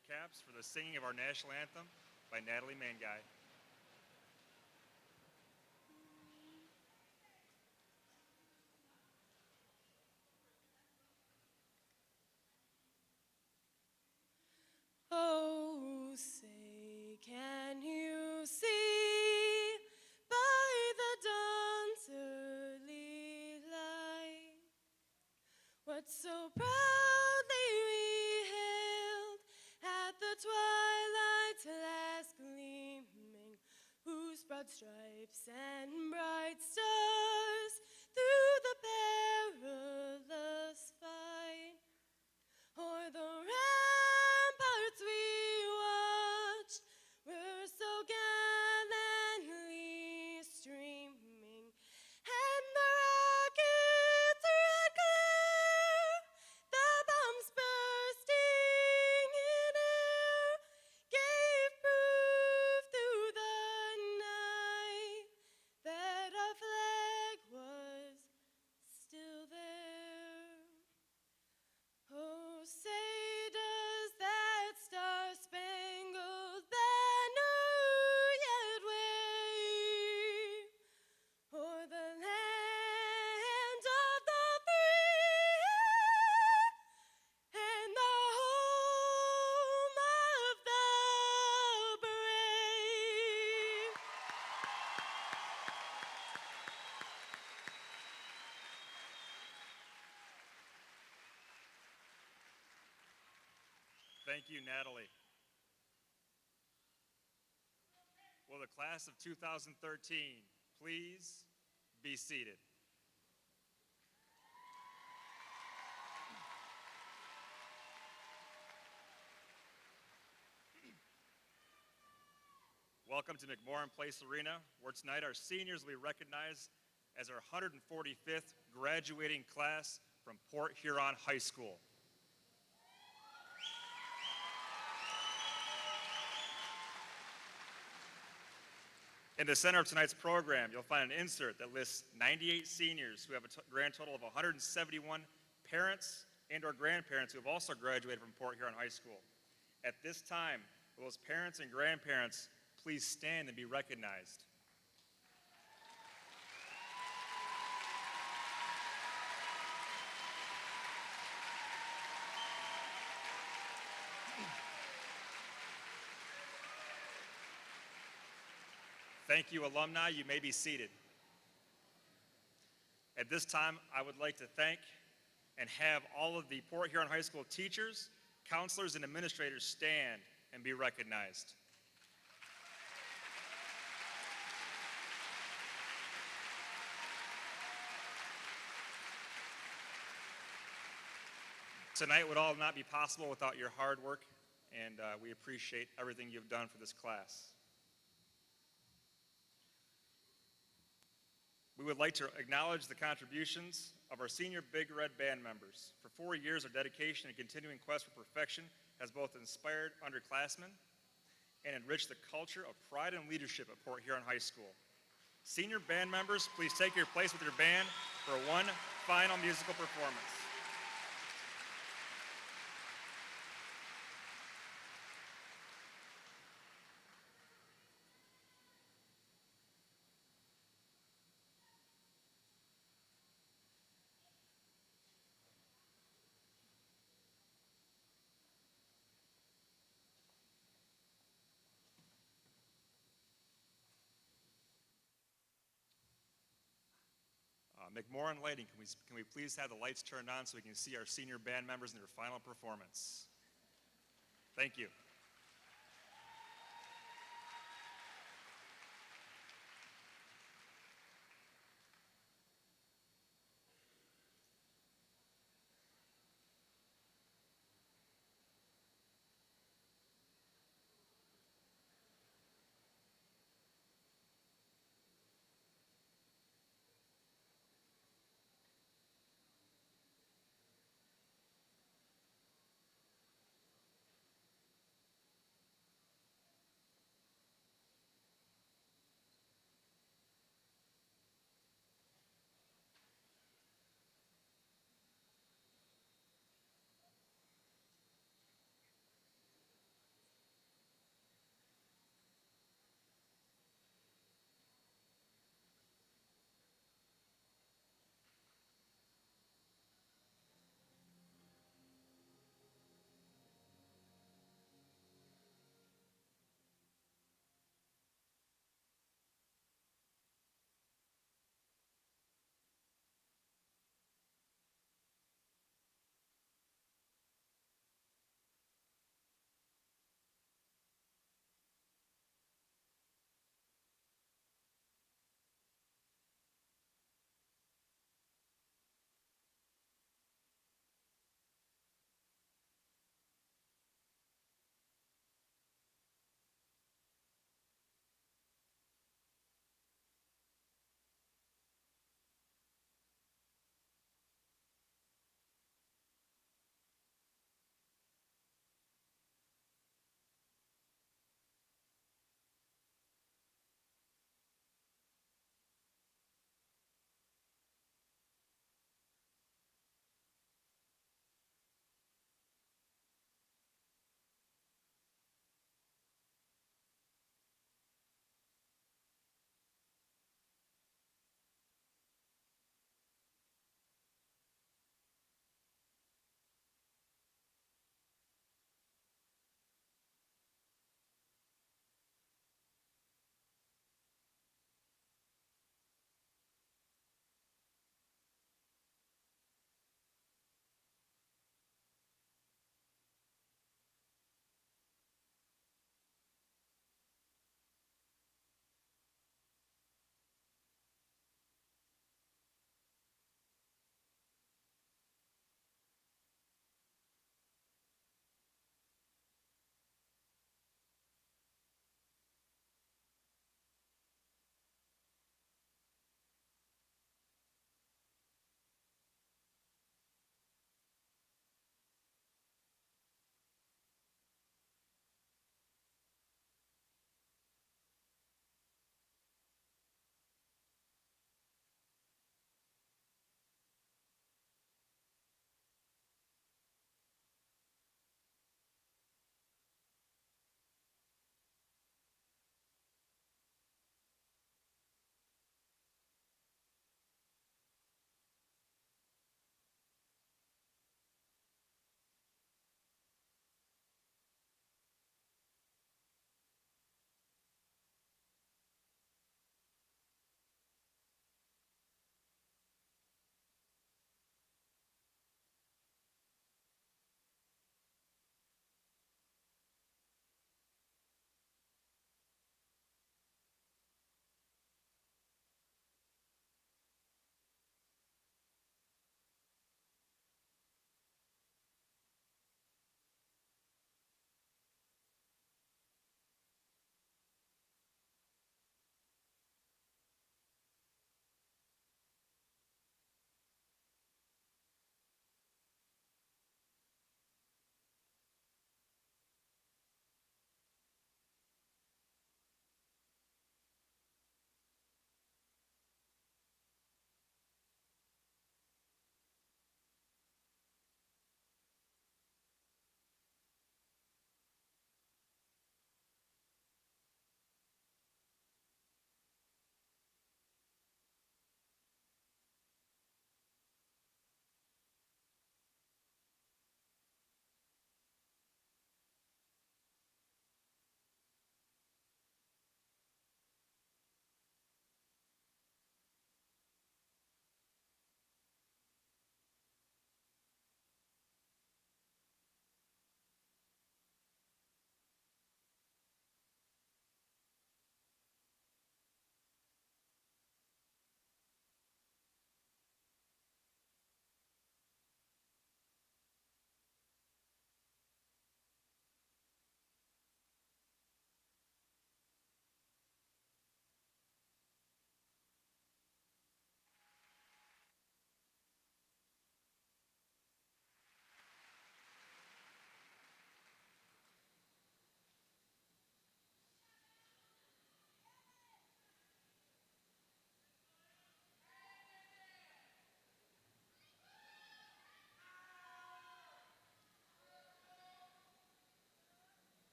your caps for the singing of our national anthem by Natalie Manguy. Oh, say, can you see by the dawn's early light what so proudly we hailed at the twilight's last gleaming, whose broad stripes and bright stars through the perilous fight o'er the ramparts we watched were so gallantly streaming, and the rockets' red glare, the bombs bursting in air, gave proof through the night that our flag was still there. Oh, say does that star-spangled banner yet wave o'er the land of the free and the home of the brave? Thank you, Natalie. Will the class of 2013 please be seated? Welcome to McMorran Place Arena, where tonight our seniors will be recognized as our 145th graduating class from Port Huron High School. In the center of tonight's program, you'll find an insert that lists 98 seniors who have a grand total of 171 parents and or grandparents who have also graduated from Port Huron High School. At this time, will those parents and grandparents please stand and be recognized? Thank you, alumni. You may be seated. At this time, I would like to thank and have all of the Port Huron High School teachers, counselors, and administrators stand and be recognized. Tonight would all not be possible without your hard work, and we appreciate everything you've done for this class. We would like to acknowledge the contributions of our senior Big Red Band members. For 4 years, our dedication and continuing quest for perfection has both inspired underclassmen and enriched the culture of pride and leadership at Port Huron High School. Senior band members, please take your place with your band for one final musical performance. McMorran Lighting, can we please have the lights turned on so we can see our senior band members in their final performance? Thank you.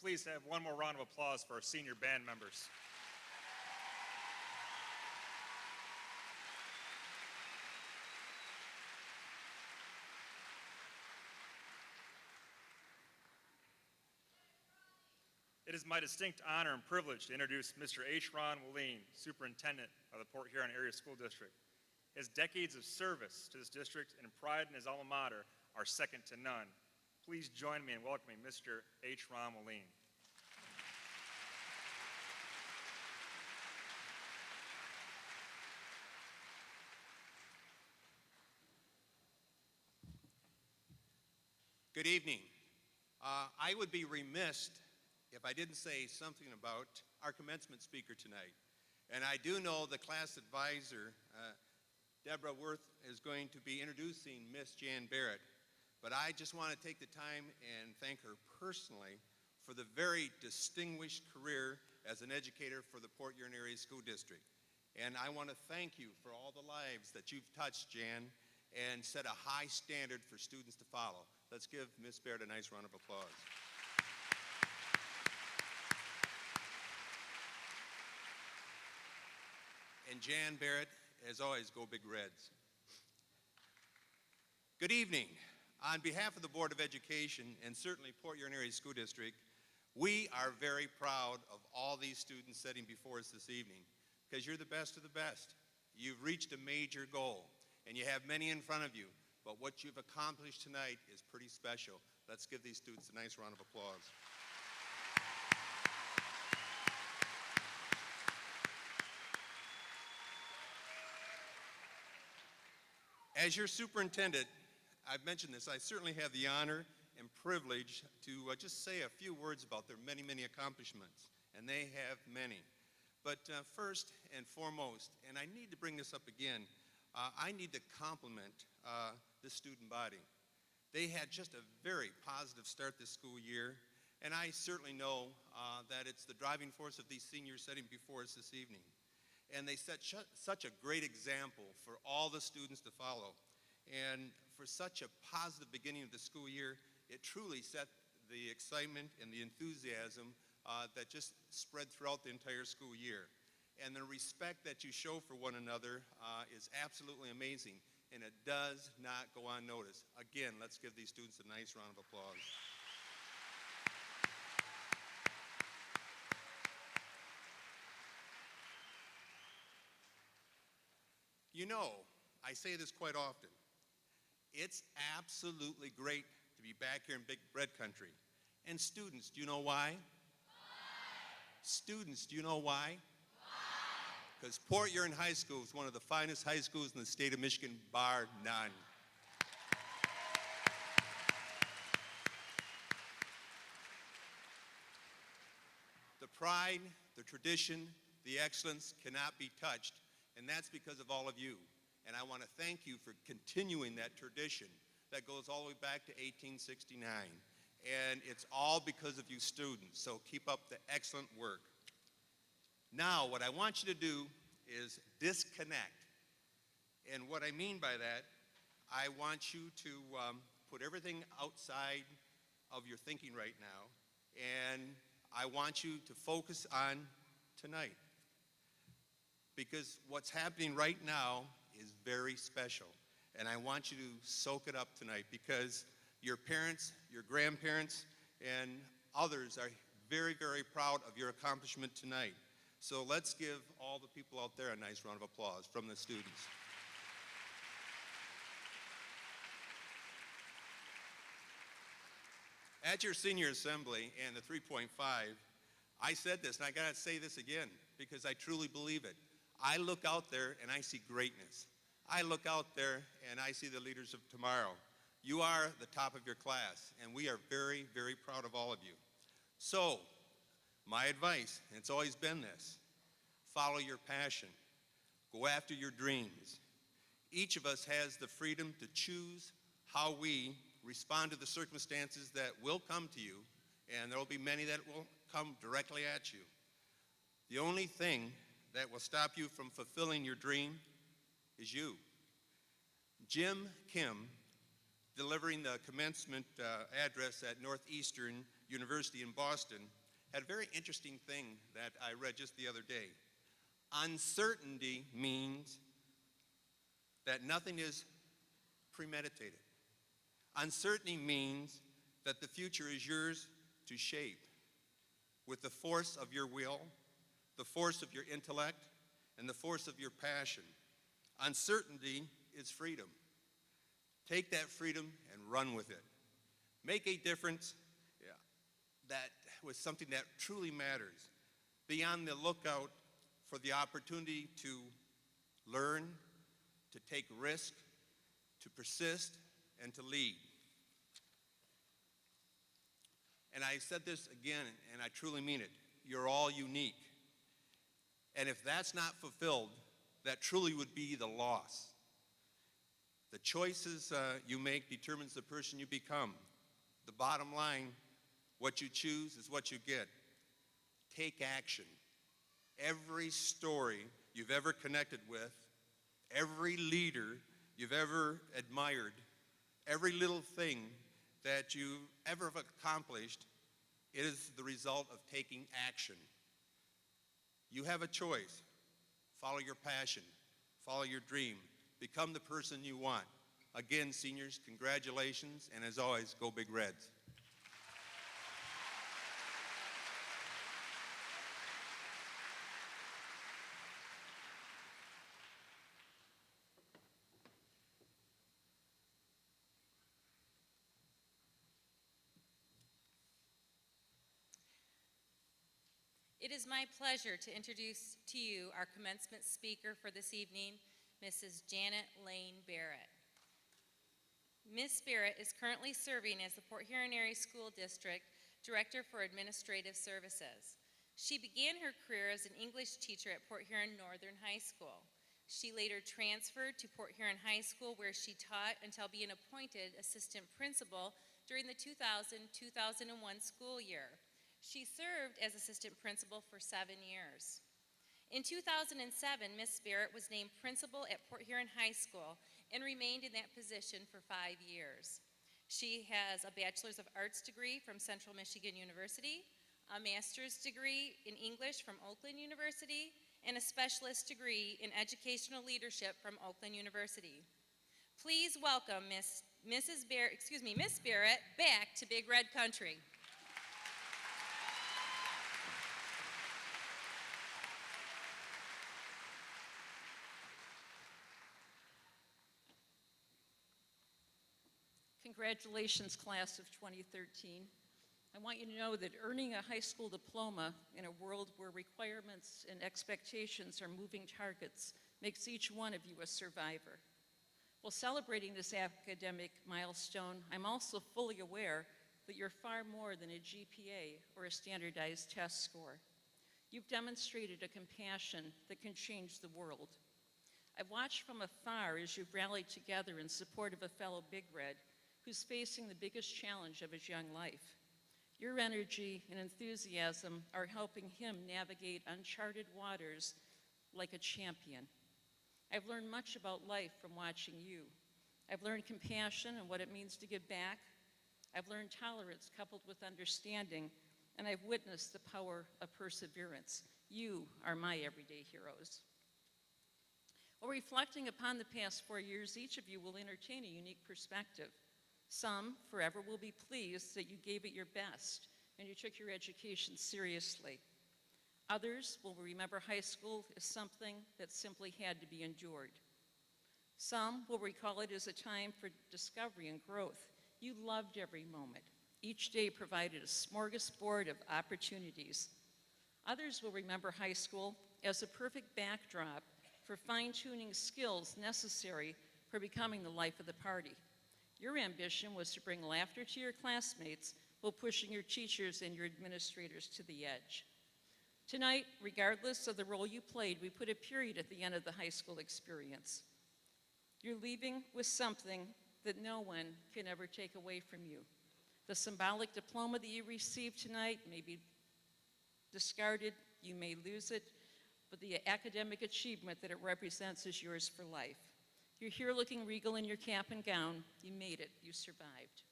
we please have one more round of applause for our senior band members? It is my distinct honor and privilege to introduce Mr. Huron, Superintendent of the Port Huron Area School District. His decades of service to this district and pride in his alma mater are second to none. Please join me in welcoming Mr. Huron. Good evening. I would be remiss if I didn't say something about our commencement speaker tonight. And I do know the class advisor, Deborah Worth, is going to be introducing Miss Jan Barrett. But I just want to take the time and thank her personally for the very distinguished career as an educator for the Port Huron Area School District. And I want to thank you for all the lives that you've touched, Jan, and set a high standard for students to follow. Let's give Miss Barrett a nice round of applause. And Jan Barrett, as always, go Big Reds. Good evening. On behalf of the Board of Education and certainly Port Huron Area School District, we are very proud of all these students sitting before us this evening because you're the best of the best. You've reached a major goal and you have many in front of you, but what you've accomplished tonight is pretty special. Let's give these students a nice round of applause. As your superintendent, I've mentioned this, I certainly have the honor and privilege to just say a few words about their many, many accomplishments, and they have many. But first and foremost, and I need to bring this up again, I need to compliment the student body. They had just a very positive start this school year, and I certainly know that it's the driving force of these seniors sitting before us this evening. And they set such a great example for all the students to follow. And for such a positive beginning of the school year, it truly set the excitement and the enthusiasm that just spread throughout the entire school year. And the respect that you show for one another is absolutely amazing, and it does not go unnoticed. Again, let's give these students a nice round of applause. You know, I say this quite often, it's absolutely great to be back here in Big Red Country. And students, do you know why? Students, do you know why? Because Port Huron High School is one of the finest high schools in the state of Michigan, bar none. The pride, the tradition, the excellence cannot be touched, and that's because of all of you. And I want to thank you for continuing that tradition that goes all the way back to 1869. And it's all because of you students, so keep up the excellent work. Now, what I want you to do is disconnect. And what I mean by that, I want you to put everything outside of your thinking right now, and I want you to focus on tonight. Because what's happening right now is very special. And I want you to soak it up tonight because your parents, your grandparents, and others are very, very proud of your accomplishment tonight. So let's give all the people out there a nice round of applause from the students. At your senior assembly and the 3.5, I said this, and I gotta say this again because I truly believe it. I look out there and I see greatness. I look out there and I see the leaders of tomorrow. You are the top of your class, and we are very, very proud of all of you. So, my advice, and it's always been this, follow your passion. Go after your dreams. Each of us has the freedom to choose how we respond to the circumstances that will come to you, and there will be many that will come directly at you. The only thing that will stop you from fulfilling your dream is you. Jim Kim, delivering the commencement address at Northeastern University in Boston had a very interesting thing that I read just the other day. Uncertainty means that nothing is premeditated. Uncertainty means that the future is yours to shape with the force of your will, the force of your intellect, and the force of your passion. Uncertainty is freedom. Take that freedom and run with it. Make a difference that with something that truly matters. Be on the lookout for the opportunity to learn, to take risk, to persist, and to lead. And I said this again, and I truly mean it. You're all unique. And if that's not fulfilled, that truly would be the loss. The choices you make determines the person you become. The bottom line, what you choose is what you get. Take action. Every story you've ever connected with, every leader you've ever admired, every little thing that you've ever accomplished is the result of taking action. You have a choice. Follow your passion. Follow your dream. Become the person you want. Again, seniors, congratulations, and as always, go Big Reds. It is my pleasure to introduce to you our commencement speaker for this evening, Mrs. Janet Lane Barrett. Ms. Barrett is currently serving as the Port Huron Area School District Director for Administrative Services. She began her career as an English teacher at Port Huron Northern High School. She later transferred to Port Huron High School, where she taught until being appointed assistant principal during the 2000-2001 school year. She served as assistant principal for 7 years. In 2007, Ms. Barrett was named principal at Port Huron High School and remained in that position for 5 years. She has a Bachelor's of Arts degree from Central Michigan University, a Master's degree in English from Oakland University, and a specialist degree in educational leadership from Oakland University. Please welcome Miss Barrett back to Big Red Country. Congratulations, class of 2013. I want you to know that earning a high school diploma in a world where requirements and expectations are moving targets makes each one of you a survivor. While celebrating this academic milestone, I'm also fully aware that you're far more than a GPA or a standardized test score. You've demonstrated a compassion that can change the world. I've watched from afar as you've rallied together in support of a fellow Big Red who's facing the biggest challenge of his young life. Your energy and enthusiasm are helping him navigate uncharted waters like a champion. I've learned much about life from watching you. I've learned compassion and what it means to give back. I've learned tolerance coupled with understanding, and I've witnessed the power of perseverance. You are my everyday heroes. While reflecting upon the past 4 years, each of you will entertain a unique perspective. Some forever will be pleased that you gave it your best and you took your education seriously. Others will remember high school as something that simply had to be endured. Some will recall it as a time for discovery and growth. You loved every moment. Each day provided a smorgasbord of opportunities. Others will remember high school as a perfect backdrop for fine-tuning skills necessary for becoming the life of the party. Your ambition was to bring laughter to your classmates while pushing your teachers and your administrators to the edge. Tonight, regardless of the role you played, we put a period at the end of the high school experience. You're leaving with something that no one can ever take away from you. The symbolic diploma that you received tonight may be discarded, you may lose it, but the academic achievement that it represents is yours for life. You're here looking regal in your cap and gown. You made it. You survived.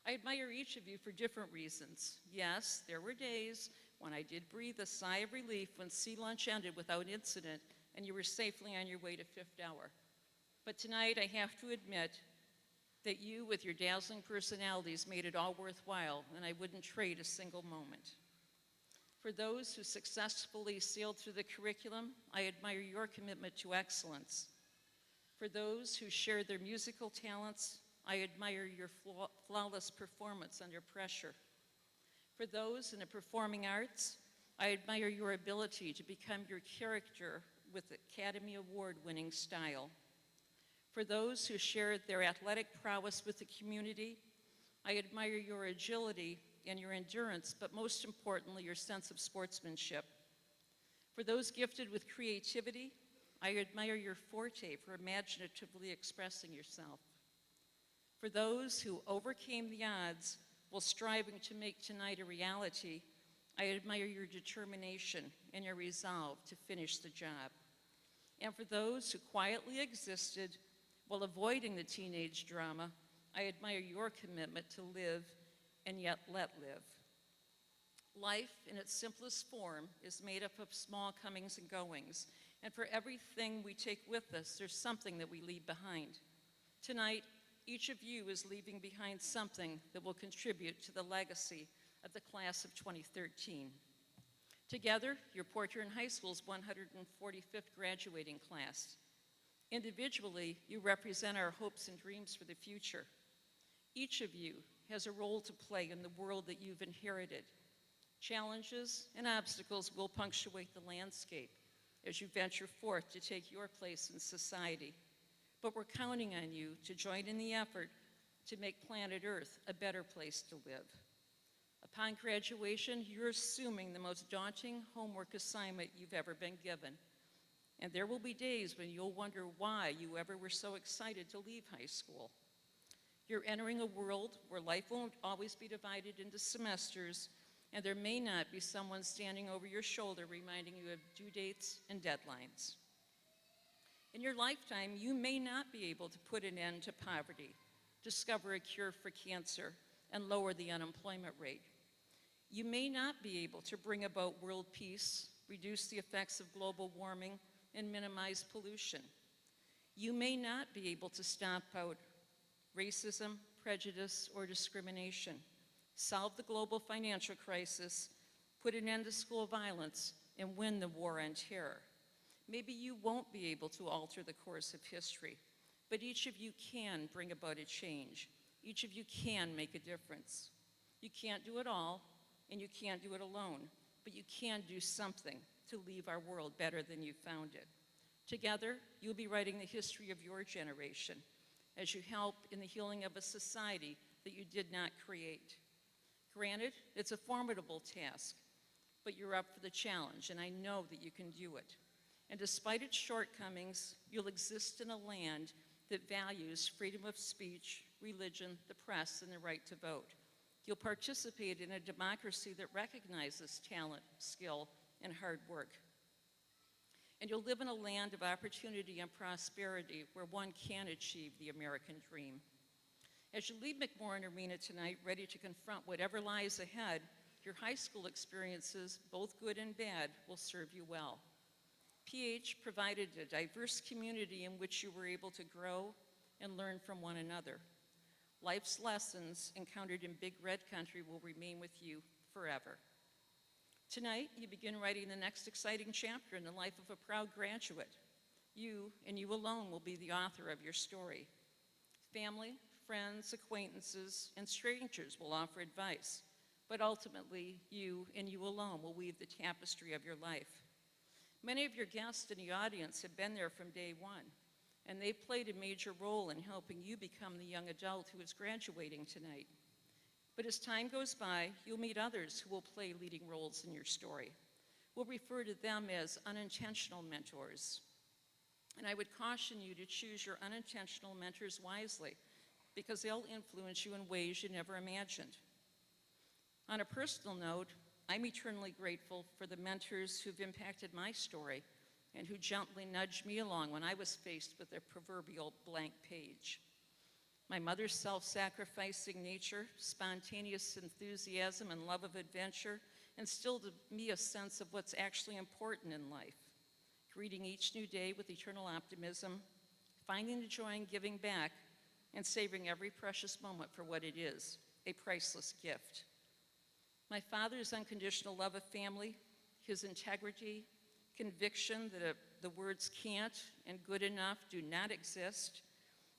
I admire each of you for different reasons. Yes, there were days when I did breathe a sigh of relief when sea lunch ended without incident and you were safely on your way to fifth hour. But tonight I have to admit that you, with your dazzling personalities, made it all worthwhile, and I wouldn't trade a single moment. For those who successfully sailed through the curriculum, I admire your commitment to excellence. For those who shared their musical talents, I admire your flawless performance under pressure. For those in the performing arts, I admire your ability to become your character with Academy Award-winning style. For those who shared their athletic prowess with the community, I admire your agility and your endurance, but most importantly, your sense of sportsmanship. For those gifted with creativity, I admire your forte for imaginatively expressing yourself. For those who overcame the odds while striving to make tonight a reality, I admire your determination and your resolve to finish the job. And for those who quietly existed while avoiding the teenage drama, I admire your commitment to live and yet let live. Life, in its simplest form, is made up of small comings and goings, and for everything we take with us, there's something that we leave behind. Tonight, each of you is leaving behind something that will contribute to the legacy of the class of 2013. Together, you're Port Huron High School's 145th graduating class. Individually, you represent our hopes and dreams for the future. Each of you has a role to play in the world that you've inherited. Challenges and obstacles will punctuate the landscape as you venture forth to take your place in society. But we're counting on you to join in the effort to make planet Earth a better place to live. Upon graduation, you're assuming the most daunting homework assignment you've ever been given. And there will be days when you'll wonder why you ever were so excited to leave high school. You're entering a world where life won't always be divided into semesters, and there may not be someone standing over your shoulder reminding you of due dates and deadlines. In your lifetime, you may not be able to put an end to poverty, discover a cure for cancer, and lower the unemployment rate. You may not be able to bring about world peace, reduce the effects of global warming, and minimize pollution. You may not be able to stomp out racism, prejudice, or discrimination, solve the global financial crisis, put an end to school violence, and win the war on terror. Maybe you won't be able to alter the course of history, but each of you can bring about a change. Each of you can make a difference. You can't do it all, and you can't do it alone, but you can do something to leave our world better than you found it. Together, you'll be writing the history of your generation as you help in the healing of a society that you did not create. Granted, it's a formidable task, but you're up for the challenge, and I know that you can do it. And despite its shortcomings, you'll exist in a land that values freedom of speech, religion, the press, and the right to vote. You'll participate in a democracy that recognizes talent, skill, and hard work. And you'll live in a land of opportunity and prosperity where one can achieve the American dream. As you leave McMorran Arena tonight, ready to confront whatever lies ahead, your high school experiences, both good and bad, will serve you well. PH provided a diverse community in which you were able to grow and learn from one another. Life's lessons encountered in Big Red Country will remain with you forever. Tonight, you begin writing the next exciting chapter in the life of a proud graduate. You, and you alone, will be the author of your story. Family, friends, acquaintances, and strangers will offer advice, but ultimately, you and you alone will weave the tapestry of your life. Many of your guests in the audience have been there from day one, and they've played a major role in helping you become the young adult who is graduating tonight. But as time goes by, you'll meet others who will play leading roles in your story. We'll refer to them as unintentional mentors. And I would caution you to choose your unintentional mentors wisely, because they'll influence you in ways you never imagined. On a personal note, I'm eternally grateful for the mentors who've impacted my story and who gently nudged me along when I was faced with a proverbial blank page. My mother's self-sacrificing nature, spontaneous enthusiasm, and love of adventure instilled in me a sense of what's actually important in life. Greeting each new day with eternal optimism, finding the joy in giving back, and savoring every precious moment for what it is, a priceless gift. My father's unconditional love of family, his integrity, conviction that the words can't and good enough do not exist,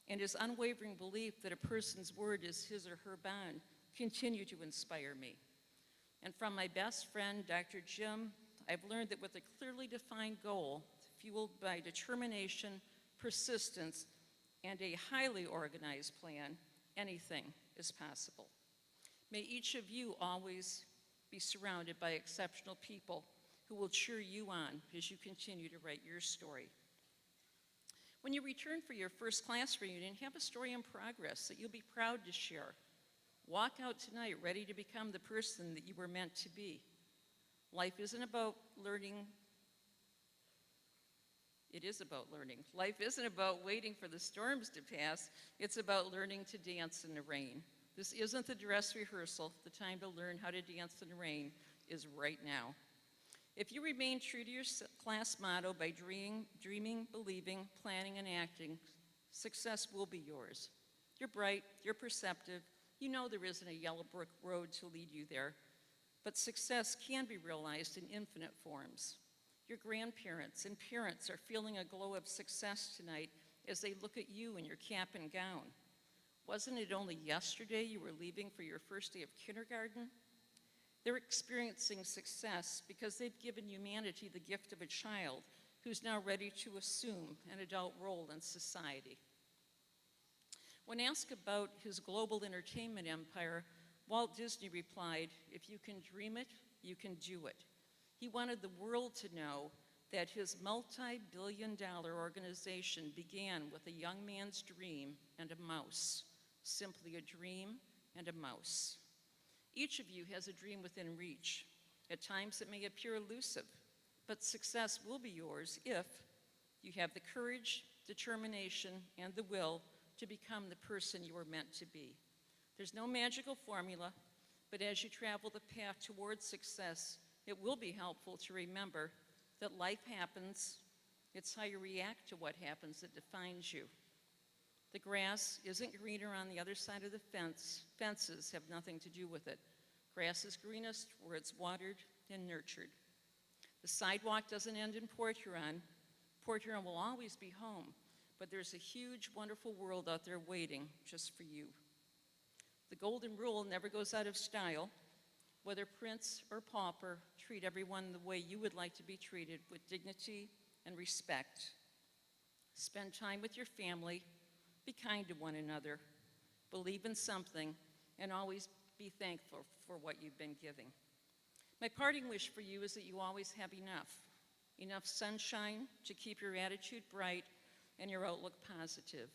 and his unwavering belief that a person's word is his or her bond continue to inspire me. And from my best friend, Dr. Jim, I've learned that with a clearly defined goal, fueled by determination, persistence, and a highly organized plan, anything is possible. May each of you always be surrounded by exceptional people who will cheer you on as you continue to write your story. When you return for your first class reunion, have a story in progress that you'll be proud to share. Walk out tonight ready to become the person that you were meant to be. Life isn't about learning. It is about learning. Life isn't about waiting for the storms to pass. It's about learning to dance in the rain. This isn't the dress rehearsal. The time to learn how to dance in the rain is right now. If you remain true to your class motto by dreaming, believing, planning, and acting, success will be yours. You're bright, you're perceptive, you know there isn't a yellow brick road to lead you there, but success can be realized in infinite forms. Your grandparents and parents are feeling a glow of success tonight as they look at you in your cap and gown. Wasn't it only yesterday you were leaving for your first day of kindergarten? They're experiencing success because they've given humanity the gift of a child who's now ready to assume an adult role in society. When asked about his global entertainment empire, Walt Disney replied, "If you can dream it, you can do it." He wanted the world to know that his multi-billion-dollar organization began with a young man's dream and a mouse, simply a dream and a mouse. Each of you has a dream within reach. At times it may appear elusive, but success will be yours if you have the courage, determination, and the will to become the person you were meant to be. There's no magical formula, but as you travel the path towards success, it will be helpful to remember that life happens. It's how you react to what happens that defines you. The grass isn't greener on the other side of the fence. Fences have nothing to do with it. Grass is greenest where it's watered and nurtured. The sidewalk doesn't end in Port Huron. Port Huron will always be home, but there's a huge, wonderful world out there waiting just for you. The golden rule never goes out of style. Whether prince or pauper, treat everyone the way you would like to be treated, with dignity and respect. Spend time with your family. Be kind to one another, believe in something, and always be thankful for what you've been giving. My parting wish for you is that you always have enough sunshine to keep your attitude bright and your outlook positive,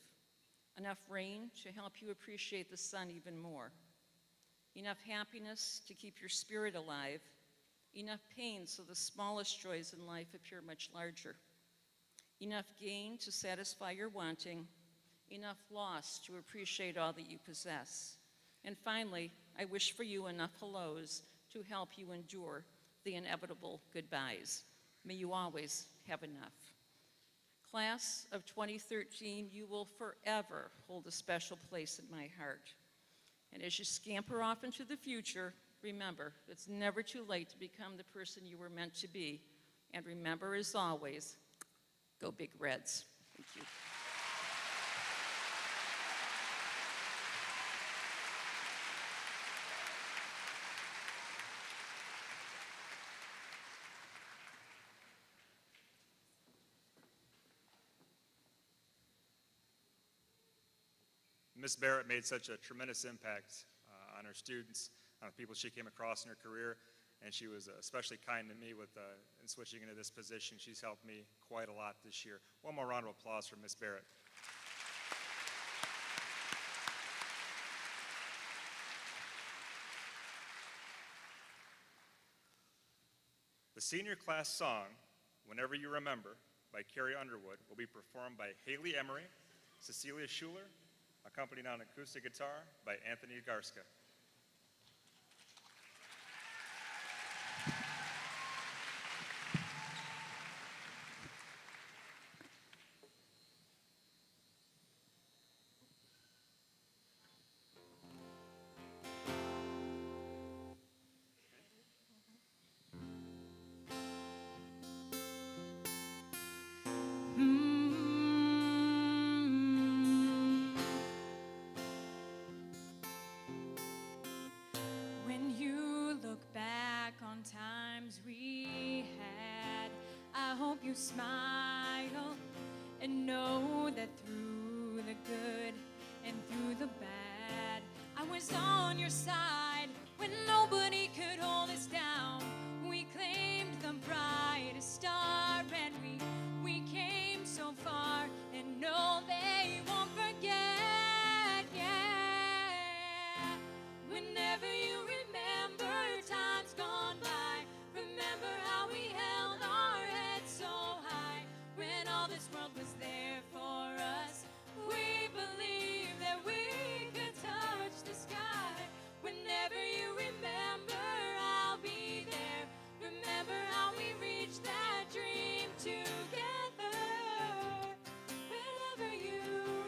enough rain to help you appreciate the sun even more, enough happiness to keep your spirit alive, enough pain so the smallest joys in life appear much larger, enough gain to satisfy your wanting, enough loss to appreciate all that you possess. And finally, I wish for you enough hellos to help you endure the inevitable goodbyes. May you always have enough. Class of 2013, you will forever hold a special place in my heart. And as you scamper off into the future, remember, it's never too late to become the person you were meant to be. And remember, as always, go Big Reds. Thank you. Ms. Barrett made such a tremendous impact on her students, on the people she came across in her career, and she was especially kind to me in switching into this position. She's helped me quite a lot this year. One more round of applause for Ms. Barrett. The senior class song, Whenever You Remember, by Carrie Underwood, will be performed by Haley Emery, Cecilia Schuler, accompanied on acoustic guitar by Anthony Garska. When you look back on times we had, I hope you smile and know that through the good and through the bad, I was on your side when nobody could hold us down. We claimed the brightest star and we came so far, and no, they won't forget, yeah. Whenever you remember times gone by, remember how we held our heads so high. When all this world was there for us, we believed that we could touch the sky. Whenever you remember, I'll be there. Remember how we reached that dream together. Whenever you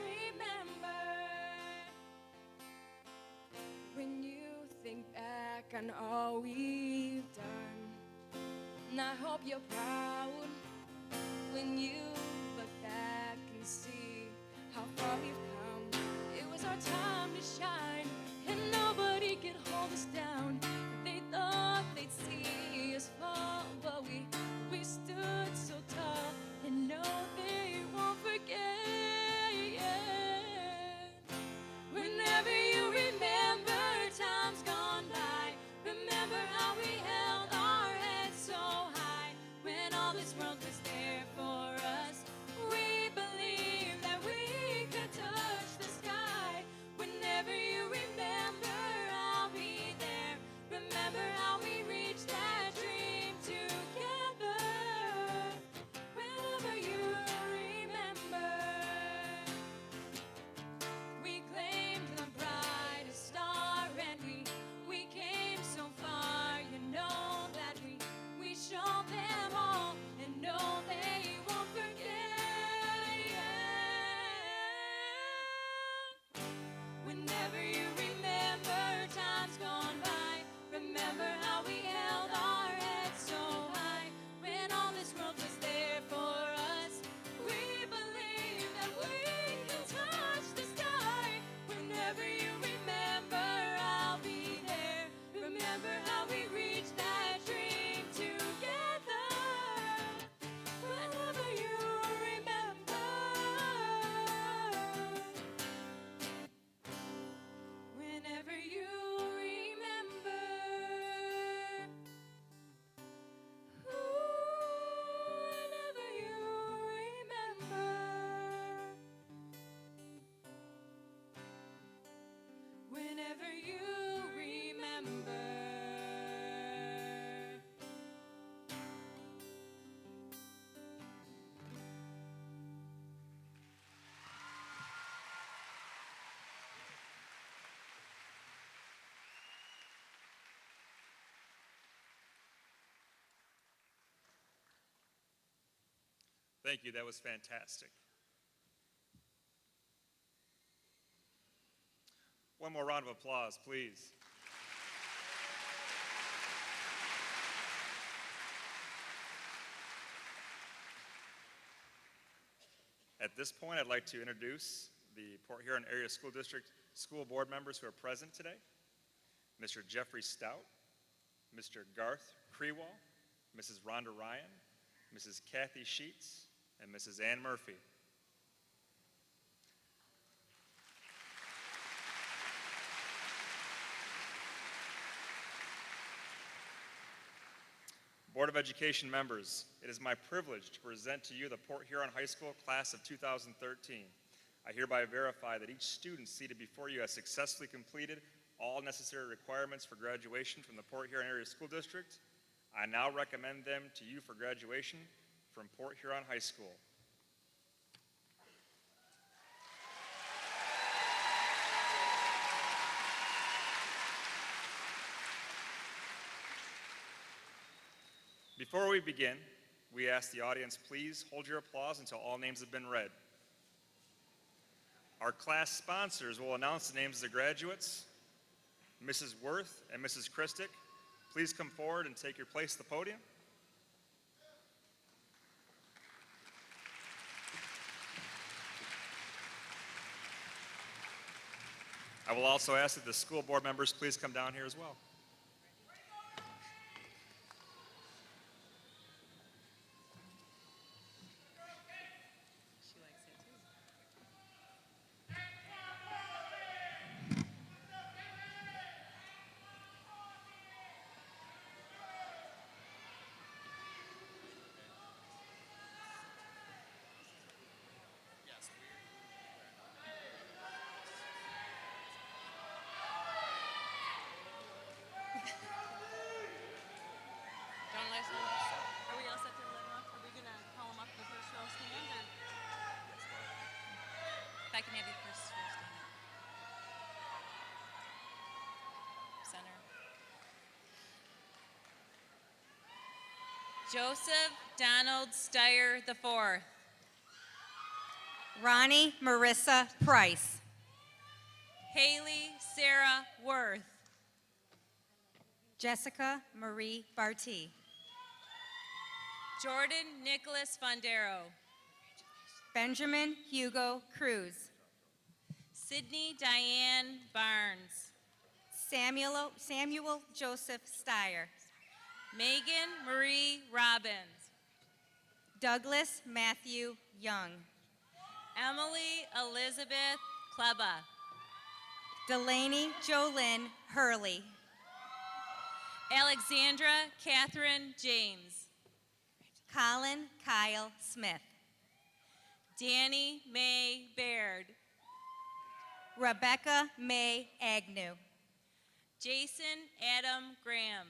remember. When you think back on all we've done, and I hope you're proud when you look back and see how far we've come. It was our time to shine, and nobody could hold us down. They thought they'd see us fall, but we stood so tall, and no, they won't forget. Whenever you remember times gone by, remember how we held our heads so high. When all this world was there for us, we believed that we could touch the sky. Whenever you remember, I'll be there. Remember how we reached that dream together. Whenever you remember. We claimed the brightest star and we came so far. You know that we showed them all, and no, they won't forget. Whenever you remember times gone by, remember how we held our heads so high. When all this world was there for us, we believed that we can touch the sky. Whenever you remember, I'll be there. Remember how we reached that dream together. Whenever you remember. Whenever you remember. Whenever you remember. Whenever you remember. Thank you, that was fantastic. One more round of applause, please. At this point, I'd like to introduce the Port Huron Area School District School Board members who are present today. Mr. Jeffrey Stout, Mr. Garth Crewall, Mrs. Rhonda Ryan, Mrs. Kathy Sheets, and Mrs. Ann Murphy. Board of Education members, it is my privilege to present to you the Port Huron High School class of 2013. I hereby verify that each student seated before you has successfully completed all necessary requirements for graduation from the Port Huron Area School District. I now recommend them to you for graduation from Port Huron High School. Before we begin, we ask the audience please hold your applause until all names have been read. Our class sponsors will announce the names of the graduates. Mrs. Worth and Mrs. Christick, please come forward and take your place at the podium. I will also ask that the school board members please come down here as well. Are we all set to let them up? Are we going to call them up the first row stand? Or? If I can have you first row stand up. Center. Joseph Donald Steyer IV. Ronnie Marissa Price. Haley Sarah Worth. Jessica Marie Barty. Jordan Nicholas Fondero. Benjamin Hugo Cruz. Sydney Diane Barnes. Samuel Joseph Steyer. Megan Marie Robbins. Douglas Matthew Young. Emily Elizabeth Kleba. Delaney Jolynn Hurley. Alexandra Catherine James. Colin Kyle Smith. Danny Mae Baird. Rebecca May Agnew. Jason Adam Graham.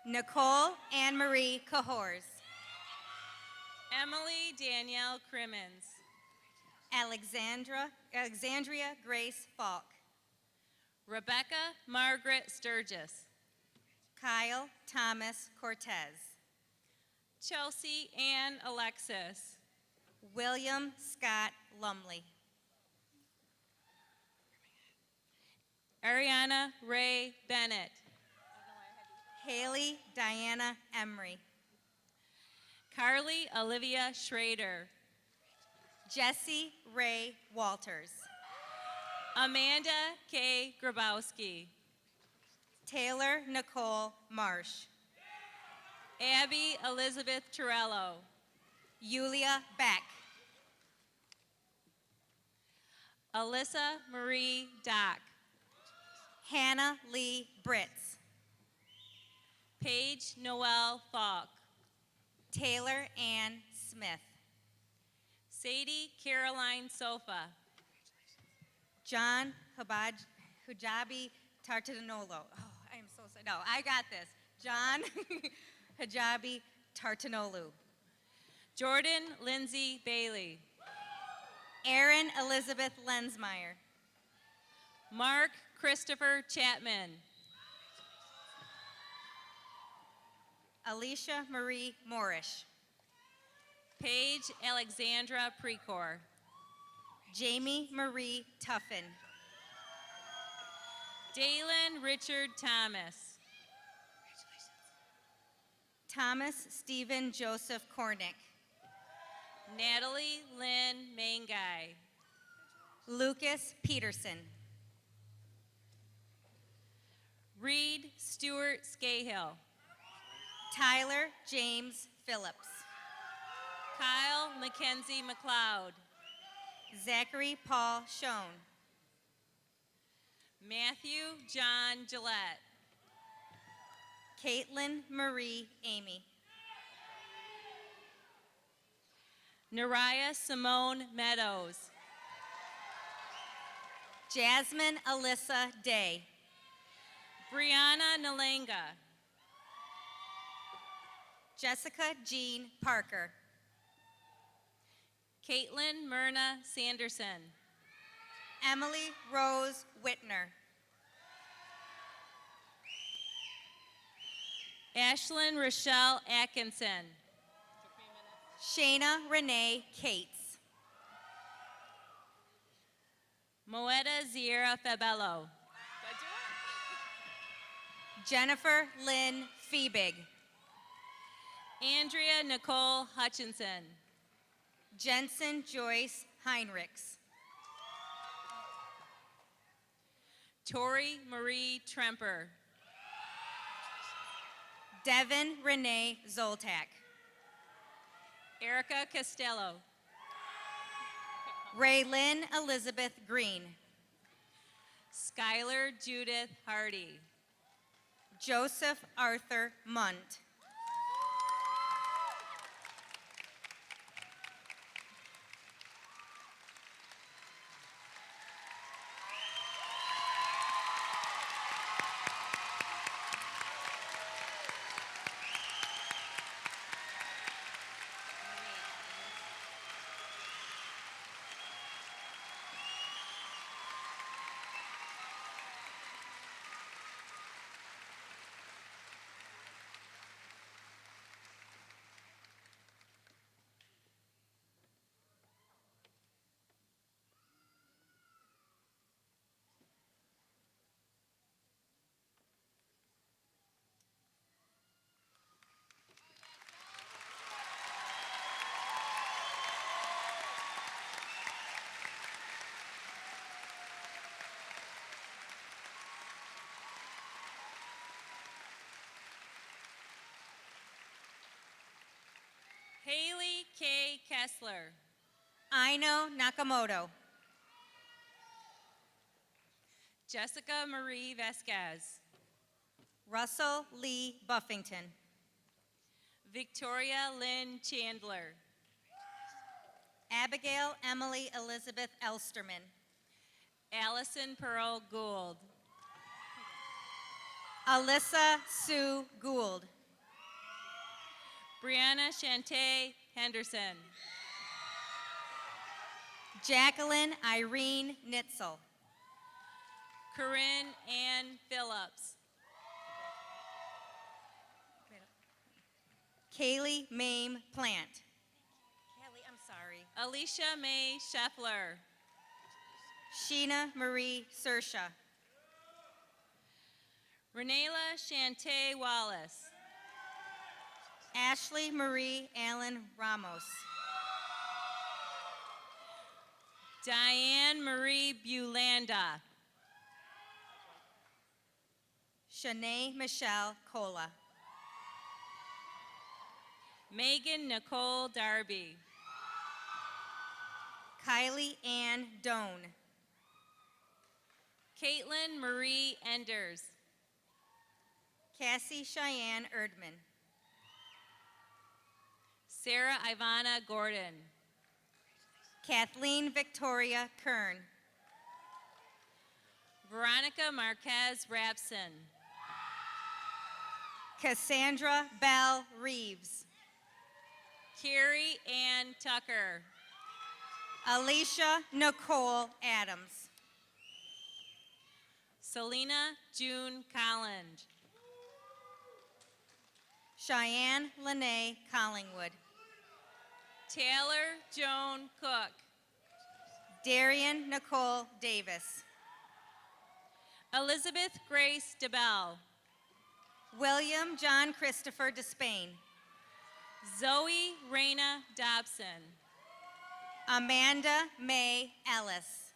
Nicole Anne Marie Cahors. Emily Danielle Crimmins. Alexandria Grace Falk. Rebecca Margaret Sturgis. Kyle Thomas Cortez. Chelsea Ann Alexis. William Scott Lumley. Ariana Ray Bennett. Haley Diana Emery. Carly Olivia Schrader. Jesse Ray Walters. Amanda K. Grabowski. Taylor Nicole Marsh. Abby Elizabeth Torello. Yulia Beck. Alyssa Marie Dock. Hannah Lee Britz. Paige Noel Falk. Taylor Ann Smith. Sadie Caroline Sofa. John Hijabi Tartanolo. Oh, I am so sorry. No, I got this. John Hijabi Tartanolu. Jordan Lindsay Bailey. Erin Elizabeth Lensmeyer. Mark Christopher Chapman. Alicia Marie Morish. Paige Alexandra Precor. Jamie Marie Tuffin. Dalen Richard Thomas. Thomas Stephen Joseph Cornick. Natalie Lynn Mangai. Lucas Peterson. Reed Stewart Scahill. Tyler James Phillips. Kyle Mackenzie McLeod. Zachary Paul Schoen. Matthew John Gillette. Caitlin Marie Amy. Nariah Simone Meadows. Jasmine Alyssa Day. Brianna Nalanga. Jessica Jean Parker. Caitlin Myrna Sanderson. Emily Rose Whitner. Ashlyn Rochelle Atkinson. Shayna Renee Cates. Moeta Zira Fabello. Jennifer Lynn Feebig. Andrea Nicole Hutchinson. Jensen Joyce Heinrichs. Tori Marie Tremper. Devin Renee Zoltak. Erica Costello. Raylyn Elizabeth Green. Skylar Judith Hardy. Joseph Arthur Munt. Haley K. Kessler. Aino Nakamoto. Jessica Marie Vasquez. Russell Lee Buffington. Victoria Lynn Chandler. Abigail Emily Elizabeth Elsterman. Allison Pearl Gould. Alyssa Sue Gould. Brianna Shante Henderson. Jacqueline Irene Nitzel. Corinne Ann Phillips. Kaylee Mame Plant. Kelly, I'm sorry. Alicia May Scheffler. Sheena Marie Sersha. Renela Shante Wallace. Ashley Marie Allen Ramos. Diane Marie Bulanda. Shanae Michelle Cola. Megan Nicole Darby. Kylie Ann Doan. Caitlin Marie Enders. Cassie Cheyenne Erdman. Sarah Ivana Gordon. Kathleen Victoria Kern. Veronica Marquez Rapson. Cassandra Bell Reeves. Carrie Ann Tucker. Alicia Nicole Adams. Selena June Collins. Cheyenne Lene Collingwood. Taylor Joan Cook. Darian Nicole Davis. Elizabeth Grace DeBell. William John Christopher Despain. Zoe Raina Dobson. Amanda May Ellis.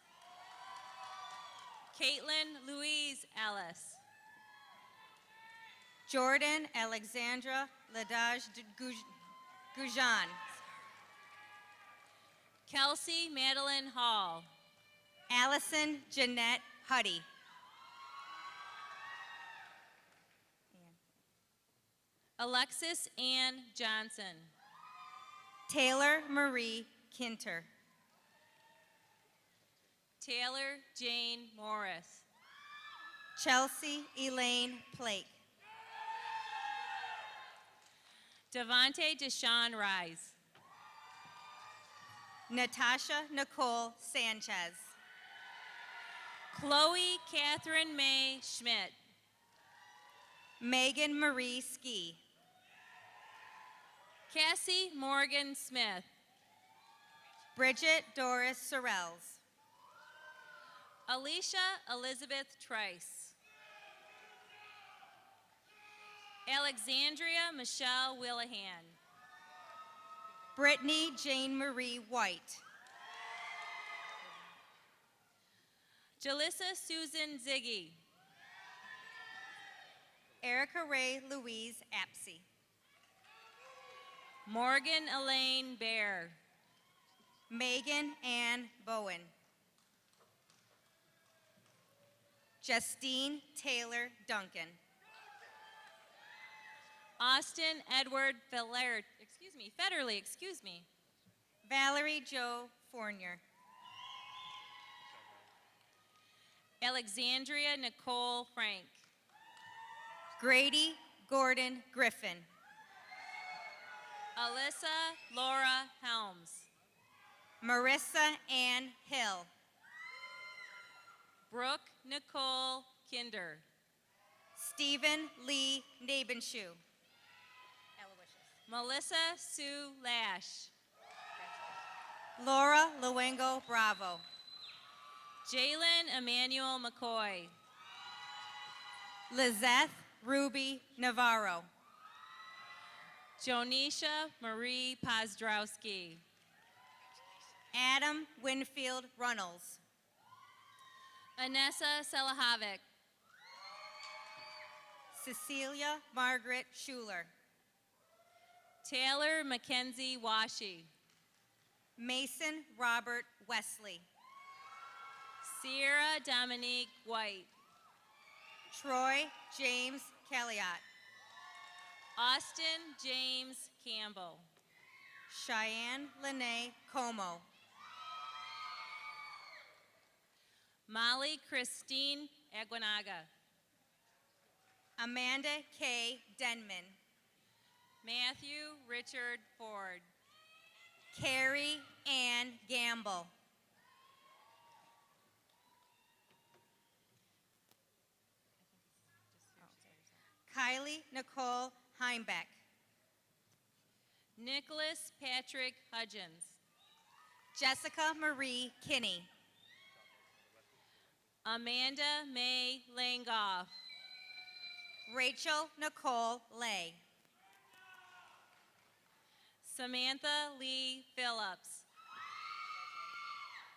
Caitlin Louise Ellis. Jordan Alexandra Ladage Gujan. Kelsey Madeline Hall. Allison Jeanette Huddy. Alexis Ann Johnson. Taylor Marie Kinter. Taylor Jane Morris. Chelsea Elaine Plake. Devontae Deshawn Rise. Natasha Nicole Sanchez. Chloe Catherine May Schmidt. Megan Marie Ski. Cassie Morgan Smith. Bridget Doris Sorrells. Alicia Elizabeth Trice. Alexandria Michelle Willahan. Brittany Jane Marie White. Jalissa Susan Ziggy. Erica Ray Louise Apsey. Morgan Elaine Bear. Megan Ann Bowen. Justine Taylor Duncan. Austin Edward Federley. Valerie Jo Fournier. Alexandria Nicole Frank. Grady Gordon Griffin. Alyssa Laura Helms. Marissa Ann Hill. Brooke Nicole Kinder. Stephen Lee Nabenshoe. Melissa Sue Lash. Laura Luengo Bravo. Jalen Emmanuel McCoy. Lizeth Ruby Navarro. Jonisha Marie Pozdrowski. Adam Winfield Runnels. Anessa Selahovic. Cecilia Margaret Schuler. Taylor Mackenzie Washi. Mason Robert Wesley. Sierra Dominique White. Troy James Calliot. Austin James Campbell. Cheyenne Lene Como. Molly Christine Aguinaga. Amanda K. Denman. Matthew Richard Ford. Carrie Ann Gamble. Kylie Nicole Heimbeck. Nicholas Patrick Hudgens. Jessica Marie Kinney. Amanda May Langoff. Rachel Nicole Lay. Samantha Lee Phillips.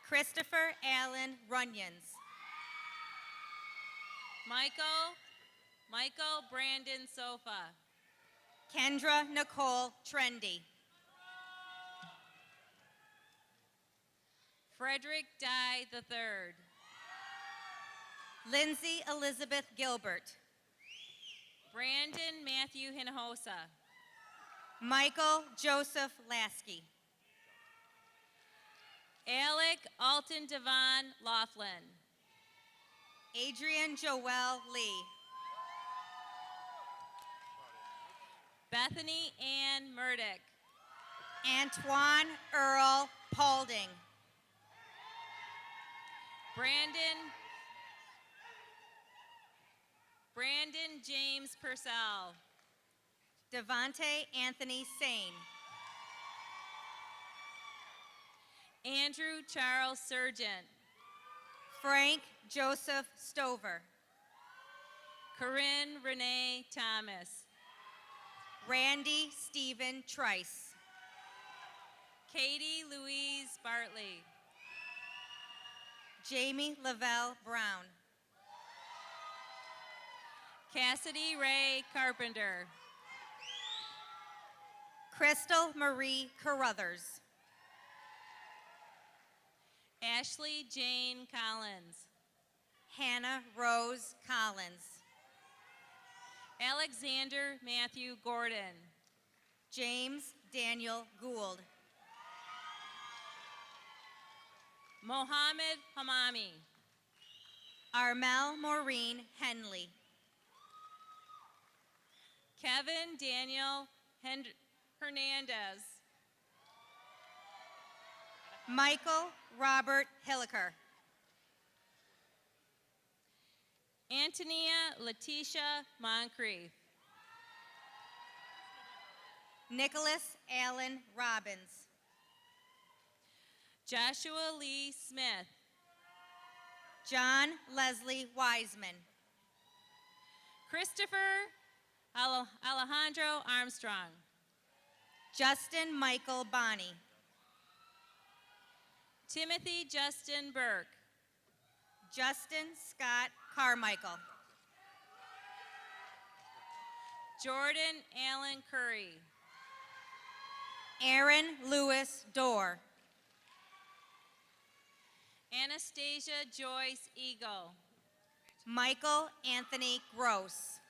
Christopher Allen Runyons. Michael Brandon Sofa. Kendra Nicole Trendy. Frederick Dye III. Lindsay Elizabeth Gilbert. Brandon Matthew Hinojosa. Michael Joseph Lasky. Alec Alton Devon Laughlin. Adrian Joelle Lee. Bethany Ann Murdoch. Antoine Earl Paulding. Brandon James Purcell. Devonte Anthony Sane. Andrew Charles Surgeon. Frank Joseph Stover. Corinne Renee Thomas. Randy Stephen Trice. Katie Louise Bartley. Jamie Lavelle Brown. Cassidy Ray Carpenter. Crystal Marie Carruthers. Ashley Jane Collins. Hannah Rose Collins. Alexander Matthew Gordon. James Daniel Gould. Mohammed Hamami. Armel Maureen Henley. Kevin Daniel Hernandez. Michael Robert Hilliker. Antonia Letitia Moncrief. Nicholas Allen Robbins. Joshua Lee Smith. John Leslie Wiseman. Christopher Alejandro Armstrong. Justin Michael Bonney. Timothy Justin Burke. Justin Scott Carmichael. Jordan Allen Curry. Aaron Lewis Dorr. Anastasia Joyce Eagle. Michael Anthony Gross.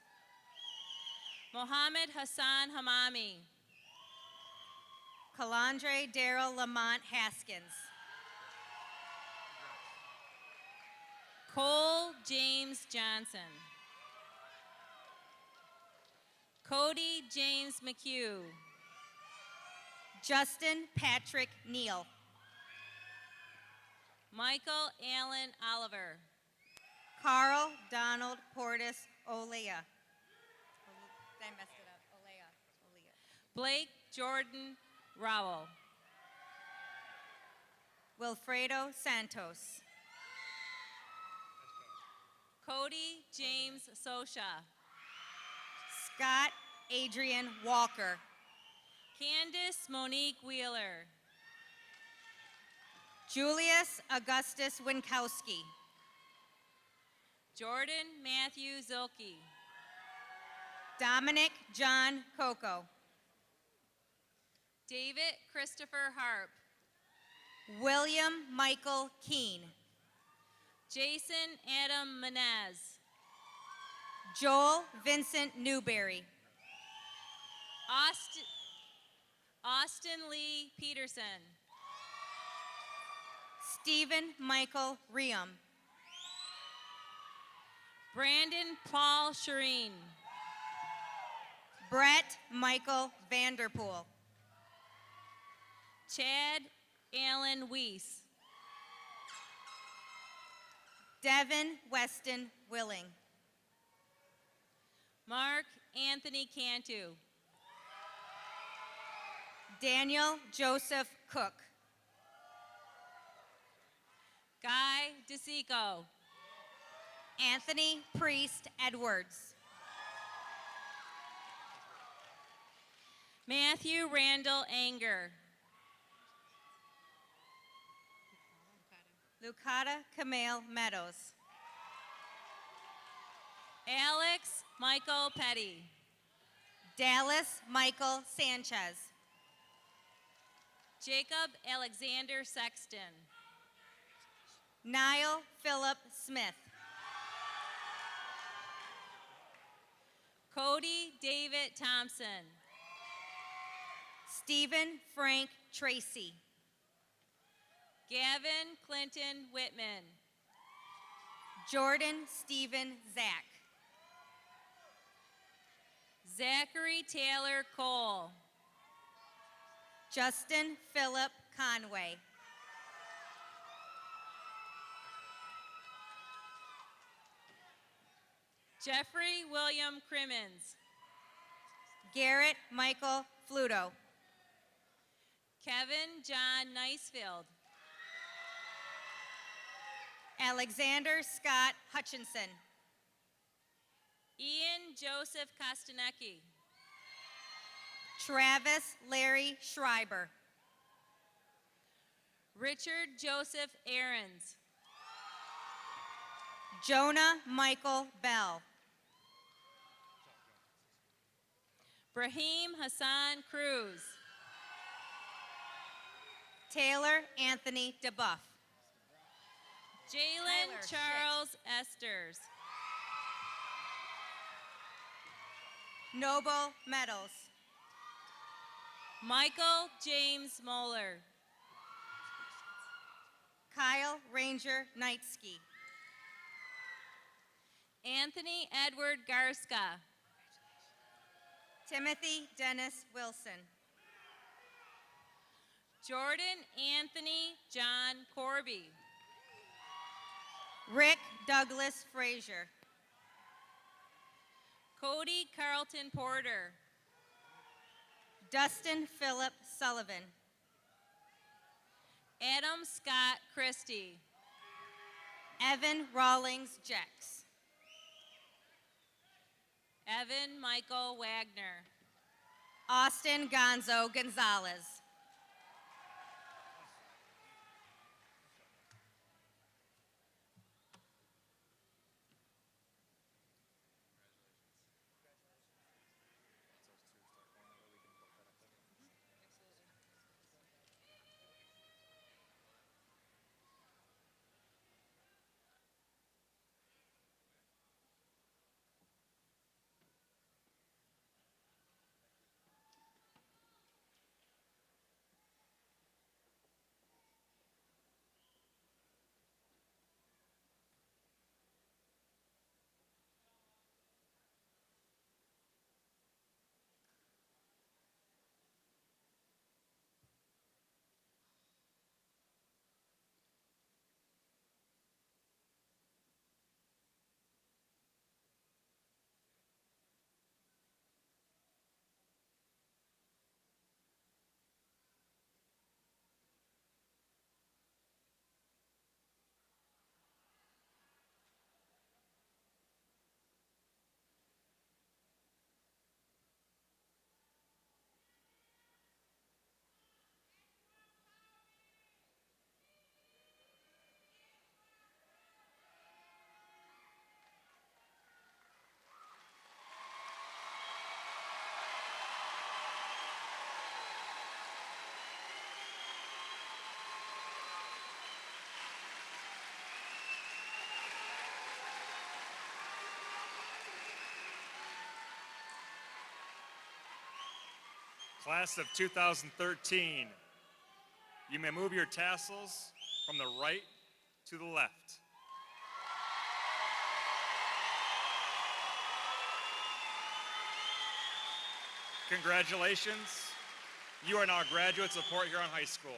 Mohammed Hassan Hamami. Calandre Darrell Lamont Haskins. Cole James Johnson. Cody James McHugh. Justin Patrick Neal. Michael Allen Oliver. Carl Donald Portis Olea. I messed it up. Olea. Blake Jordan Rowell. Wilfredo Santos. Cody James Sosha. Scott Adrian Walker. Candace Monique Wheeler. Julius Augustus Winkowski. Jordan Matthew Zilke. Dominic John Coco. David Christopher Harp. William Michael Keene. Jason Adam Menez. Joel Vincent Newberry. Austin Lee Peterson. Stephen Michael Riem. Brandon Paul Shireen. Brett Michael Vanderpool. Chad Allen Weiss. Devin Weston Willing. Mark Anthony Cantu. Daniel Joseph Cook. Guy DeSico. Anthony Priest Edwards. Matthew Randall Anger. Lucata Camille Meadows. Alex Michael Petty. Dallas Michael Sanchez. Jacob Alexander Sexton. Niall Philip Smith. Cody David Thompson. Stephen Frank Tracy. Gavin Clinton Whitman. Jordan Stephen Zach. Zachary Taylor Cole. Justin Philip Conway. Jeffrey William Crimmins. Garrett Michael Fluto. Kevin John Nicefield. Alexander Scott Hutchinson. Ian Joseph Kostanecki. Travis Larry Schreiber. Richard Joseph Ahrens. Jonah Michael Bell. Brahim Hassan Cruz. Taylor Anthony DeBuff. Jalen Tyler, Charles Esters. Noble Meadows. Michael James Moeller. Kyle Ranger Knightsky. Anthony Edward Garska. Timothy Dennis Wilson. Jordan Anthony John Corby. Rick Douglas Frazier. Cody Carlton Porter. Dustin Philip Sullivan. Adam Scott Christie. Evan Rawlings Jex. Evan Michael Wagner. Austin Gonzo Gonzalez. Class of 2013, you may move your tassels from the right to the left. Congratulations. You are now graduates of Port Huron High School.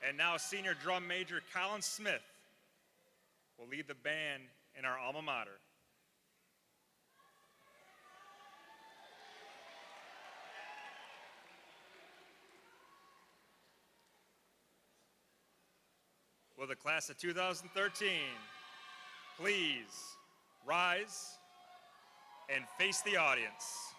And now senior drum major Colin Smith will lead the band in our alma mater. Will the class of 2013 please rise and face the audience?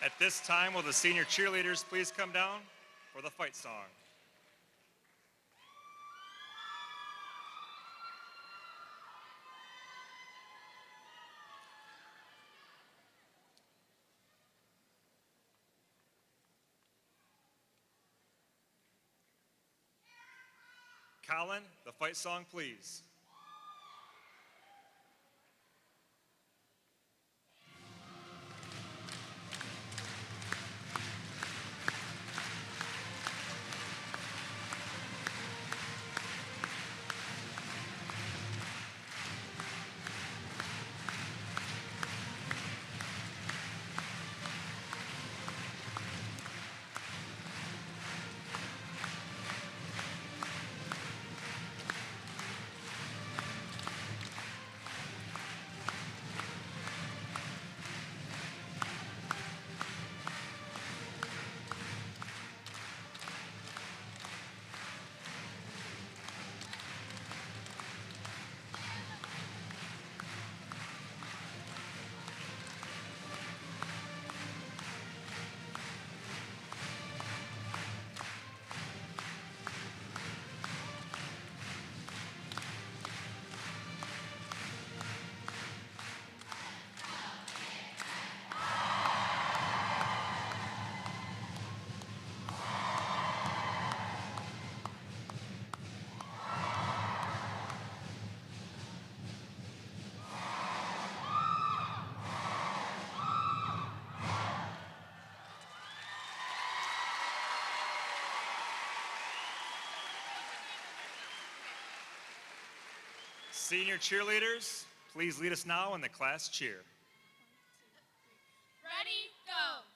At this time, will the senior cheerleaders please come down for the fight song? Colin, the fight song, please. Senior cheerleaders, please lead us now in the class cheer. Ready, go.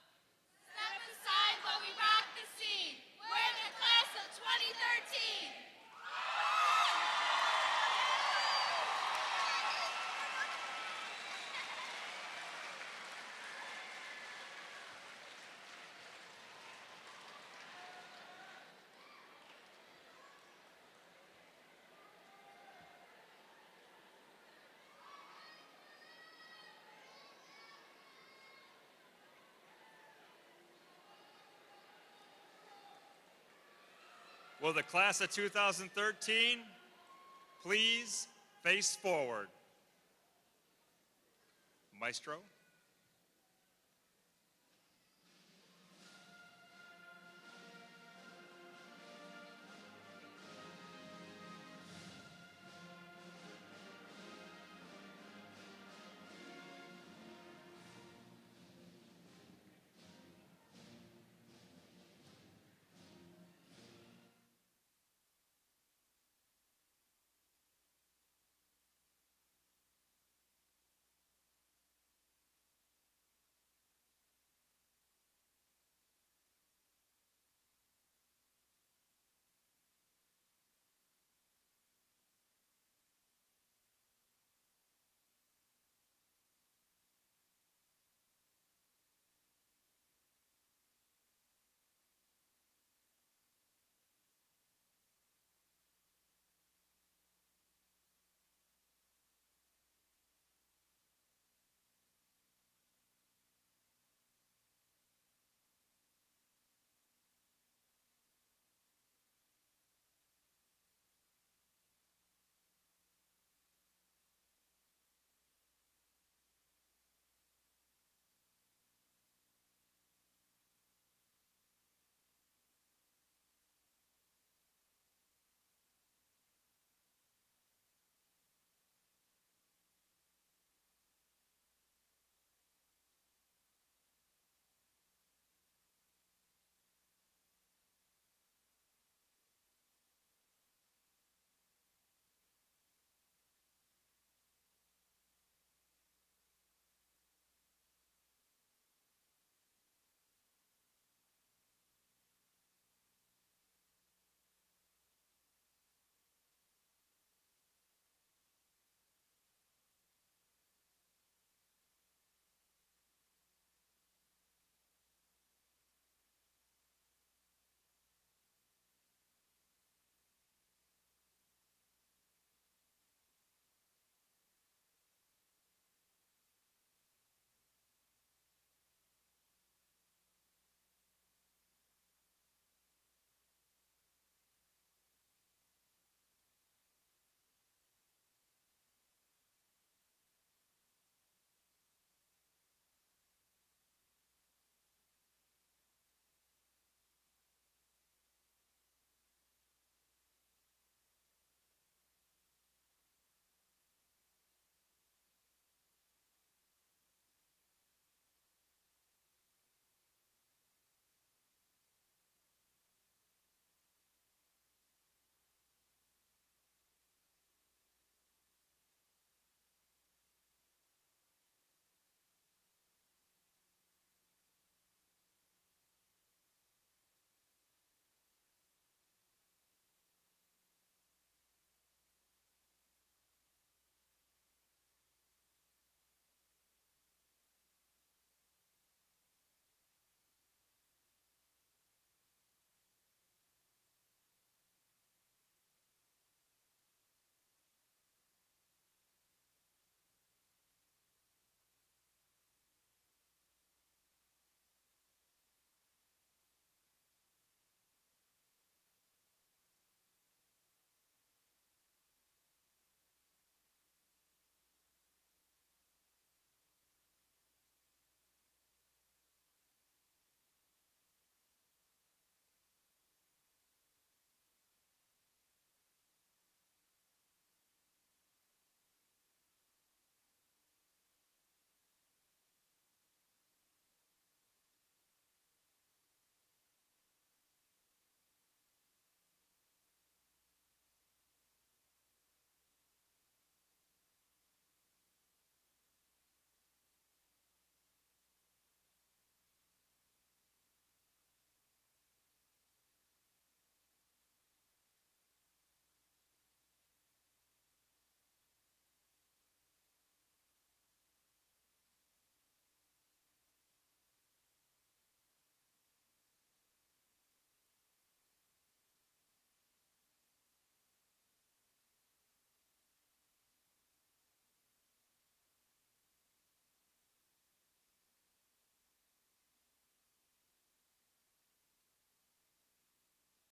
Step aside while we rock the scene. We're the class of 2013. Will the class of 2013 please face forward? Maestro.